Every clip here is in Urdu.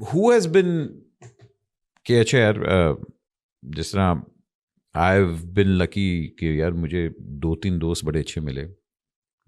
who has been کہ اچھا یار جس طرح آئی ہیو بن لکی کہ یار مجھے 2-3 دوست بڑے اچھے ملے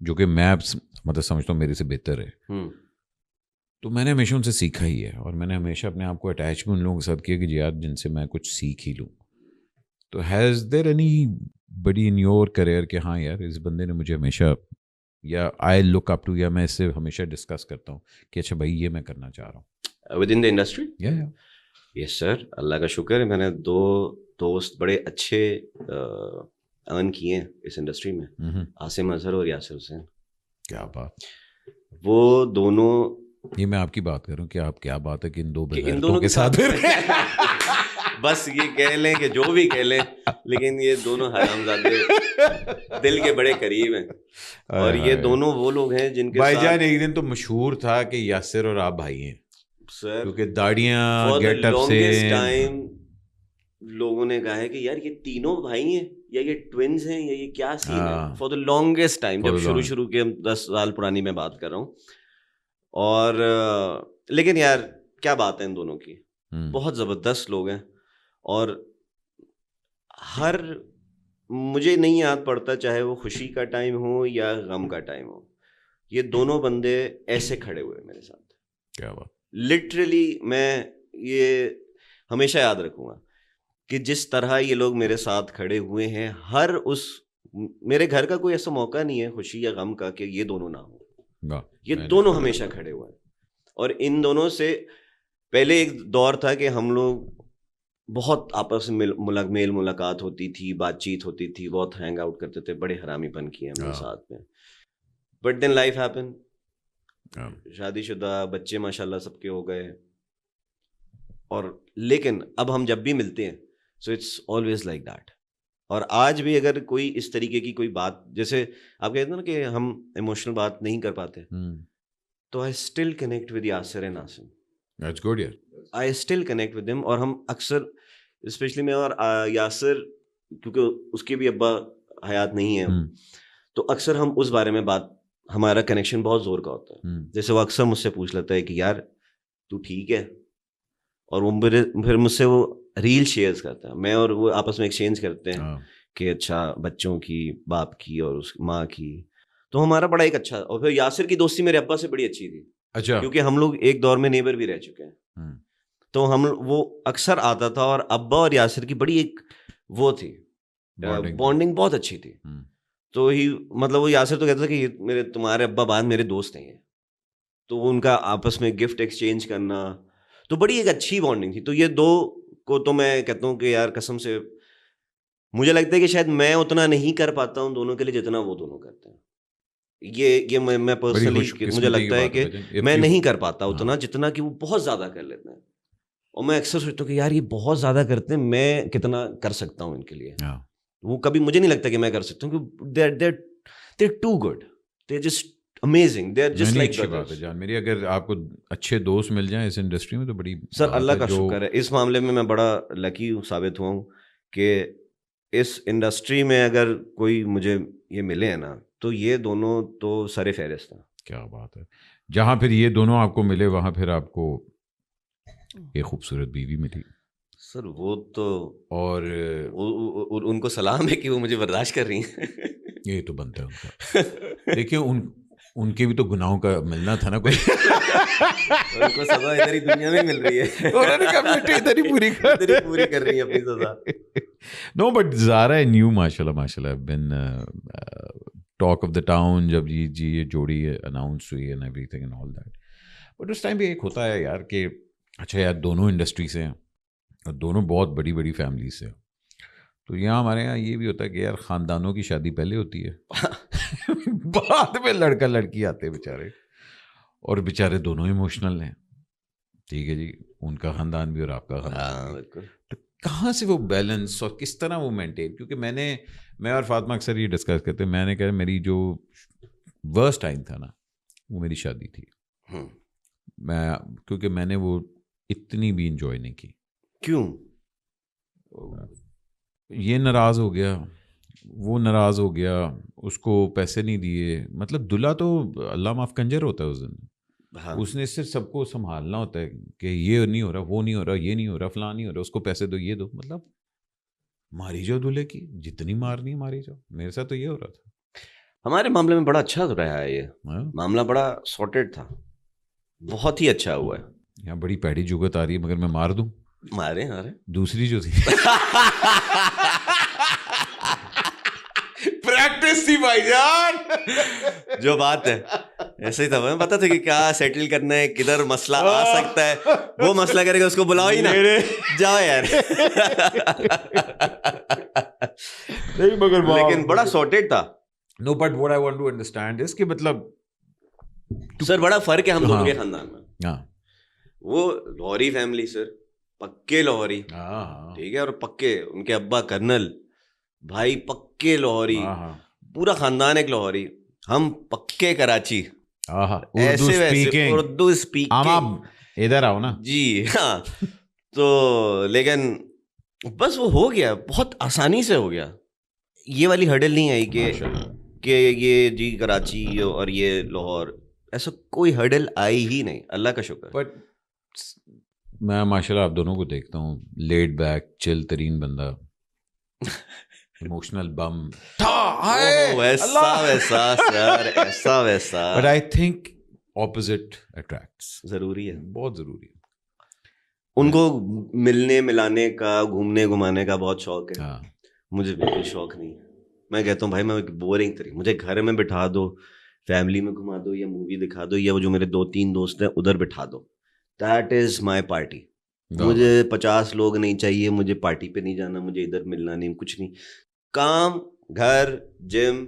جو کہ میں مطلب سمجھتا ہوں میرے سے بہتر ہے. تو میں نے ہمیشہ ان سے سیکھا ہی ہے اور میں نے ہمیشہ اپنے آپ کو اٹیچ بھی ان لوگوں کے ساتھ کیا کہ یار جن سے میں کچھ سیکھ ہی لوں. تو ہیز دیر اینی بڑی ان یور کریئر کہ ہاں یار اس بندے نے مجھے ہمیشہ یا آئی لک اپ ٹو یا میں اس سے ہمیشہ ڈسکس کرتا ہوں کہ اچھا بھائی یہ میں کرنا چاہ رہا ہوں ود ان دا انڈسٹری؟ یس سر، اللہ کا شکر ہے میں نے 2 دوست بڑے اچھے ارن کیے ہیں اس انڈسٹری میں، عاصم اظہر اور یاسر حسین. کیا بات. وہ دونوں، یہ میں آپ کی بات کروں کہ آپ کیا بات ہے کہ ان 2 ان دونوں کے ساتھ بس یہ کہہ لیں کہ جو بھی کہہ لیں، لیکن یہ دونوں حرامزادے دل کے بڑے قریب ہیں. اور یہ دونوں وہ لوگ ہیں جن کے بھائی جان ایک دن تو مشہور تھا کہ یاسر اور آپ بھائی ہیں سر، کیونکہ داڑیاں گیٹ اپ سے ٹائم لوگوں نے کہا ہے کہ یار یہ تینوں بھائی ہیں یا یہ ٹوینز ہیں یا یہ کیا سین ہے. فار دا لانگیسٹ ٹائم، جب شروع کے 10 سال پرانی میں بات کر رہا ہوں. اور لیکن یار کیا بات ہے ان دونوں کی، بہت زبردست لوگ ہیں. اور ہر مجھے نہیں یاد پڑتا چاہے وہ خوشی کا ٹائم ہو یا غم کا ٹائم ہو، یہ دونوں بندے ایسے کھڑے ہوئے میرے ساتھ. کیا بات. لٹرلی میں یہ ہمیشہ یاد رکھوں گا کہ جس طرح یہ لوگ میرے ساتھ کھڑے ہوئے ہیں، ہر اس میرے گھر کا کوئی ایسا موقع نہیں ہے خوشی یا غم کا کہ یہ دونوں نہ ہوں. یہ دونوں ہمیشہ کھڑے ہوئے ہیں. اور ان دونوں سے پہلے ایک دور تھا کہ ہم لوگ بہت آپس میں میل ملاقات ہوتی تھی، بات چیت ہوتی تھی، بہت ہینگ آؤٹ کرتے تھے، بڑے حرامی پن کیے ہم لوگ ساتھ میں. بٹ دین لائف ہیپن، شادی شدہ، بچے ماشاءاللہ سب کے ہو گئے. اور لیکن اب ہم جب بھی ملتے ہیں so it's always like that. اور آج بھی اگر کوئی اس طریقے کی کوئی بات، جیسے آپ کہتے ہیں نا کہ ہم ایموشنل بات نہیں کر پاتے، تو I still connect with Yasir and Asim. That's good, yeah. I still connect with them. اور ہم اکثر اسپیشلی میں اور یاسر، کیونکہ اس کے بھی ابا حیات نہیں ہیں، تو اکثر ہم اس بارے میں بات، ہمارا کنیکشن بہت زور کا ہوتا ہے. جیسے وہ اکثر مجھ سے پوچھ لیتا ہے کہ یار تو ٹھیک ہے، اور وہ پھر مجھ سے وہ ریل شیئرز کرتا ہے، میں اور وہ آپس میں ایکسچینج کرتے ہیں کہ اچھا بچوں کی، باپ کی اور اس ماں کی. تو ہمارا بڑا ایک اچھا. اور پھر یاسر کی دوستی میرے ابا سے بڑی اچھی تھی. اچھا. کیونکہ ہم لوگ ایک دور میں نیبر بھی رہ چکے ہیں، تو ہم وہ اکثر آتا تھا. اور ابا اور یاسر کی بڑی ایک وہ تھی بانڈنگ بہت اچھی تھی. تو ہی مطلب وہ یاسر تو کہتا تھا کہ میرے تمہارے ابا بعد میرے دوست ہیں. تو ان کا آپس میں گفٹ ایکسچینج کرنا، تو بڑی ایک اچھی بانڈنگ تھی. تو یہ دو کو تو میں کہتا ہوں کہ یار قسم سے مجھے لگتا ہے کہ شاید میں اتنا نہیں کر پاتا ہوں دونوں کے لیے جتنا وہ دونوں کرتے ہیں. یہ میں پرسنلی مجھے لگتا ہے کہ میں نہیں کر پاتا اتنا جتنا کہ وہ بہت زیادہ کر لیتے ہیں. اور میں اکثر سوچتا ہوں کہ یار یہ بہت زیادہ کرتے ہیں، میں کتنا کر سکتا ہوں ان کے لیے. وہ کبھی مجھے نہیں لگتا کہ میں کر سکتا ہوں، کہ they're too good, they're just amazing, they're just like brothers. جان میری اگر آپ کو اچھے دوست مل جائیں اس انڈسٹری میں تو بڑی سر اللہ کا شکر ہے. اس معاملے میں بڑا لکی ثابت ہوا ہوں کہ اس انڈسٹری میں اگر کوئی مجھے یہ ملے ہیں نا تو یہ دونوں تو سر فہرست ہیں. کیا بات ہے. جہاں پھر یہ دونوں آپ کو ملے وہاں پھر آپ کو ایک خوبصورت بیوی ملی. سر وہ تو، اور ان کو سلام ہے کہ وہ مجھے برداشت کر رہی ہیں. یہ تو بنتا ہے ان کا. دیکھیں ان کے بھی تو گناہوں کا ملنا تھا نا کوئی. ان کو سزا ادھر ہی دنیا میں مل رہی ہے، ادھر ہی پوری کر رہی ہے اپنی سزا. نو بٹ زارا نیو ماشاءاللہ بن ٹاک آف دا ٹاؤن جب یہ جوڑی اناؤنس ہوئی اینڈ ایوری تھنگ اینڈ آل دیٹ. بٹ اس ٹائم بھی ایک ہوتا ہے یار کہ اچھا یار دونوں انڈسٹری سے ہیں اور دونوں بہت بڑی بڑی فیملی سے. تو یہاں ہمارے یہاں یہ بھی ہوتا ہے کہ یار خاندانوں کی شادی پہلے ہوتی ہے، بعد میں لڑکا لڑکی آتے ہیں بیچارے، اور بیچارے دونوں ایموشنل ہیں. ٹھیک ہے جی، ان کا خاندان بھی اور آپ کا خاندان بھی. تو کہاں سے وہ بیلنس اور کس طرح وہ مینٹین؟ کیونکہ میں اور فاطمہ اکثر یہ ڈسکس کرتے ہیں. میں نے کہا میری جو ورسٹ ٹائم تھا نا وہ میری شادی تھی. کیونکہ میں نے وہ اتنی بھی انجوائے نہیں کی. کیوں؟ یہ ناراض ہو گیا، وہ ناراض ہو گیا، اس کو پیسے نہیں دیے. مطلب دلہا تو اللہ معاف کنجر ہوتا ہے اس دن. اس نے صرف سب کو سنبھالنا ہوتا ہے کہ یہ نہیں ہو رہا, وہ نہیں ہو رہا, یہ نہیں ہو رہا, فلاں نہیں ہو رہا, اس کو پیسے دو, یہ دو. مطلب ماری جاؤ دولہے کی, جتنی مارنی ہے ماری جاؤ. میرے ساتھ تو یہ ہو رہا تھا. ہمارے معاملے میں بڑا اچھا رہا ہے, یہ معاملہ بڑا سارٹیڈ تھا, بہت ہی اچھا ہوا ہے. یہاں بڑی پیڑی جگت آ رہی ہے, مگر میں مار دوں. مارے دوسری جو تھی پریکٹس تھی بھائی جان, جو بات ہے ایسے ہی تھا. ہمیں پتا تھا کہ کیا سیٹل کرنا ہے, کدھر مسئلہ آ سکتا ہے. وہ مسئلہ کرے گا, اس کو بلاؤ ہی نا, جاؤ یار. لیکن بڑا سارٹیڈ تھا. No but what I want to understand اس کہ مطلب سر بڑا فرق ہے ہم دونوں کے خاندان میں. ہاں وہ لاہوری فیملی سر, پکے لاہوری, ٹھیک ہے, اور پکے ان کے ابا کرنل, بھائی پکے لاہوری, پورا خاندان ایک لاہوری. ہم پکے کراچی, ایسے ویسے اردو اسپیکنگ. ادھر آؤ نا جی ہاں. تو لیکن بس وہ ہو گیا, بہت آسانی سے ہو گیا. یہ والی ہرڈل نہیں آئی کہ یہ جی کراچی اور یہ لاہور, ایسا کوئی ہرڈل آئی ہی نہیں, اللہ کا شکر. بٹ میں ماشاء اللہ آپ دونوں کو دیکھتا ہوں, لیڈ بیک چل ترین بندہ, ایموشنل بم, ویسا ویسا سر, ایسا ویسا. But I think opposite attracts. ضروری ہے, بہت ضروری ہے. ان کو ملنے ملانے کا, گھومنے گھمانے کا بہت شوق ہے. مجھے بالکل شوق نہیں ہے. میں کہتا ہوں بھائی میں بورنگ طریقے, مجھے گھر میں بٹھا دو, فیملی میں گھما دو, یا مووی دکھا دو, یا وہ جو میرے 2-3 دوست ہیں ادھر بٹھا دو. That is my party. مجھے 50 لوگ نہیں چاہیے, مجھے پارٹی پہ نہیں جانا, مجھے ادھر ملنا نہیں, کچھ نہیں. کام, گھر, جم,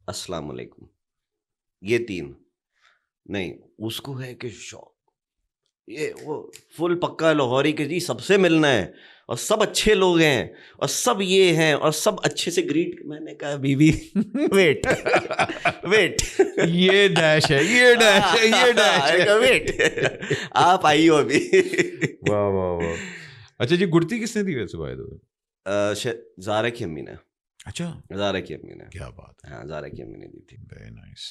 السلام علیکم, یہ 3 نہیں. اس کو ہے کہ شوق, یہ وہ فل پکا لاہوری کے جی سب سے ملنا ہے, اور سب اچھے لوگ ہیں, اور سب یہ ہیں, اور سب اچھے سے گریٹ. میں نے کہا بی بی ویٹ ویٹ, یہ ڈیش ہے, یہ ڈیش ہے, یہ ڈیش ہے, ویٹ, آپ آئی ہو ابھی. واہ واہ واہ. اچھا جی, گڑتی کس نے دی ویسے بھائی؟ زارا کی امی نے. اچھا, زارا کی امی نے. کیا بات ہے. ہاں, زارا کی امی نے دی تھی. Very nice.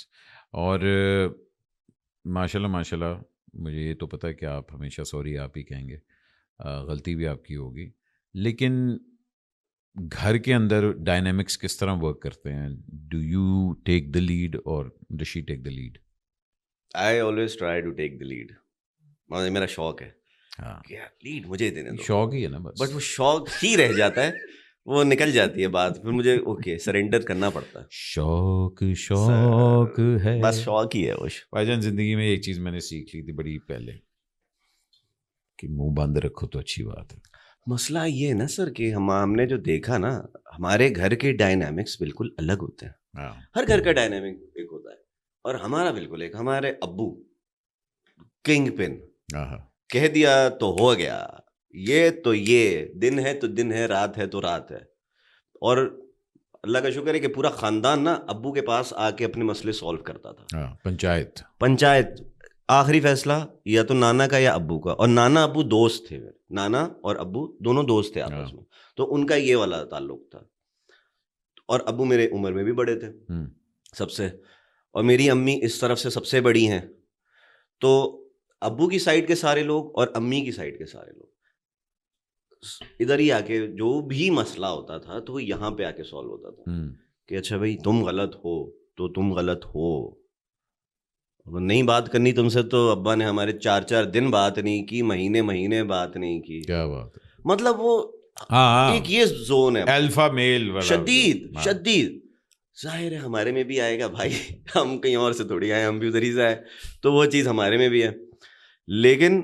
اور ماشاء اللہ ماشاء اللہ, مجھے یہ تو پتہ ہے کہ آپ ہمیشہ سوری آپ ہی کہیں گے, غلطی بھی آپ کی ہوگی, لیکن گھر کے اندر ڈائنامکس کس طرح ورک کرتے ہیں؟ Do you take the lead اور does she take the lead? I always try to take the lead. میرا شوق ہے, ہاں, لیڈ مجھے دینے دو. شوق ہی ہے نا بس. بٹ وہ شوق ہی رہ جاتا ہے, وہ نکل جاتی ہے بات, پھر مجھے اوکے سرنڈر کرنا پڑتا ہے. شوق شوق ہے, بس شوق ہی ہے وہ. بھائی جان زندگی میں ایک چیز میں نے سیکھ لی تھی بڑی پہلے, کہ منہ بند رکھو تو اچھی بات ہے. مسئلہ یہ ہے نا سر کہ ہم نے جو دیکھا نا, ہمارے گھر کے ڈائنامکس بالکل الگ ہوتے ہیں. ہر گھر کا ڈائنامک ایک ہوتا ہے, اور ہمارا بالکل ایک. ہمارے ابو کنگ پن, کہہ دیا تو ہو گیا, یہ تو یہ دن ہے تو دن ہے, رات ہے تو رات ہے. اور اللہ کا شکر ہے کہ پورا خاندان نا ابو کے پاس آ کے اپنے مسئلے سولو کرتا تھا. پنچایت آخری فیصلہ یا تو نانا کا یا ابو کا. اور نانا ابو دوست تھے, نانا اور ابو دونوں دوست تھے آپس میں, تو ان کا یہ والا تعلق تھا. اور ابو میرے عمر میں بھی بڑے تھے سب سے, اور میری امی اس طرف سے سب سے بڑی ہیں. تو ابو کی سائڈ کے سارے لوگ اور امی کی سائڈ کے سارے لوگ ادھر ہی آ کے جو بھی مسئلہ ہوتا تھا تو وہ یہاں پہ آ کے سالو ہوتا تھا, کہ اچھا بھائی تم غلط ہو تو تم غلط ہو, نہیں بات کرنی تم سے. تو ابا نے ہمارے 4 دن بات نہیں کی, مہینے بات نہیں کی. کیا بات ہے. مطلب وہ ایک یہ زون ہے الفا میل شدید. ظاہر ہے ہمارے میں بھی آئے گا بھائی, ہم کہیں اور سے تھوڑی آئے, ہم بھی ادھر ہی سے آئے, تو وہ چیز ہمارے میں بھی ہے. لیکن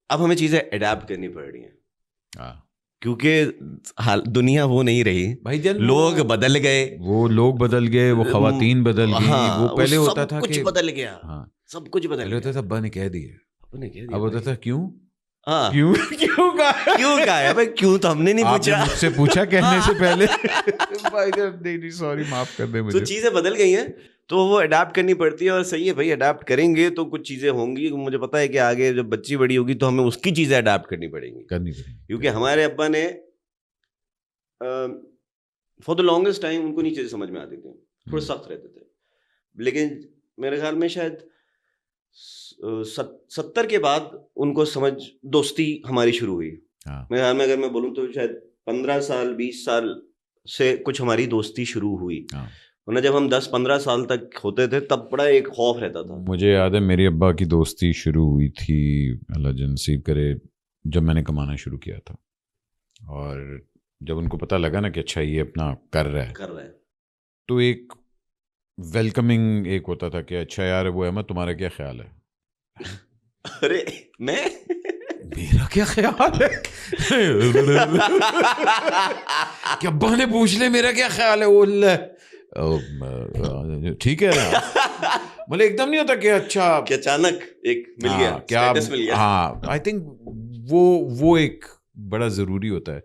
اب ہمیں چیزیں اڈیپٹ کرنی پڑ رہی ہیں, کیونکہ دنیا وہ نہیں رہی بھائی جان. لوگ بدل گئے, وہ لوگ بدل گئے, وہ خواتین بدل گئی. وہ پہلے ہوتا تھا کچھ بدل گیا, سب کچھ بدل گیا. ہوتا تھا ابا نے کہہ دیے, اب ہوتا تھا کیوں کیوں کہا بھائی, کیوں تو ہم نے نہیں پوچھا, مجھ سے پوچھا کہنے سے پہلے. سوری معاف کر دیں مجھے. تو چیزیں بدل گئی ہیں, تو وہ اڈیپٹ کرنی پڑتی ہے. اور صحیح ہے بھائی, اڈیپٹ کریں گے تو کچھ چیزیں ہوں گی. مجھے پتا ہے کہ آگے جب بچی بڑی ہوگی تو ہمیں اس کی چیزیں اڈیپٹ کرنی پڑیں گی, کیونکہ ہمارے ابا نے فار دا لانگسٹ ٹائم ان کو نہیں چیزیں سمجھ میں آتی تھی, تھوڑے سخت رہتے تھے. لیکن میرے خیال میں شاید 70 کے بعد ان کو سمجھ دوستی ہماری شروع ہوئی. میرے خیال میں اگر میں بولوں تو شاید 15 سال 20 سال سے کچھ ہماری دوستی شروع ہوئی. ورنہ جب ہم 10-15 سال تک ہوتے تھے تب بڑا ایک خوف رہتا تھا. مجھے یاد ہے میری ابا کی دوستی شروع ہوئی تھی, اللہ جن نصیب کرے, جب میں نے کمانا شروع کیا تھا. اور جب ان کو پتہ لگا نا کہ اچھا یہ اپنا کر رہا ہے تو ایک ویلکمنگ ایک ہوتا تھا کہ اچھا یار وہ احمد تمہارا کیا خیال ہے. ارے میں میرا کیا خیال ہے کہ ابا نے پوچھ لے میرا کیا خیال ہے, وہ ٹھیک ہے نا. مطلب ایک دم نہیں ہوتا کہ اچھا کہ اچانک ایک مل گیا, کیا. ہاں آئی تھنک وہ ایک بڑا ضروری ہوتا ہے.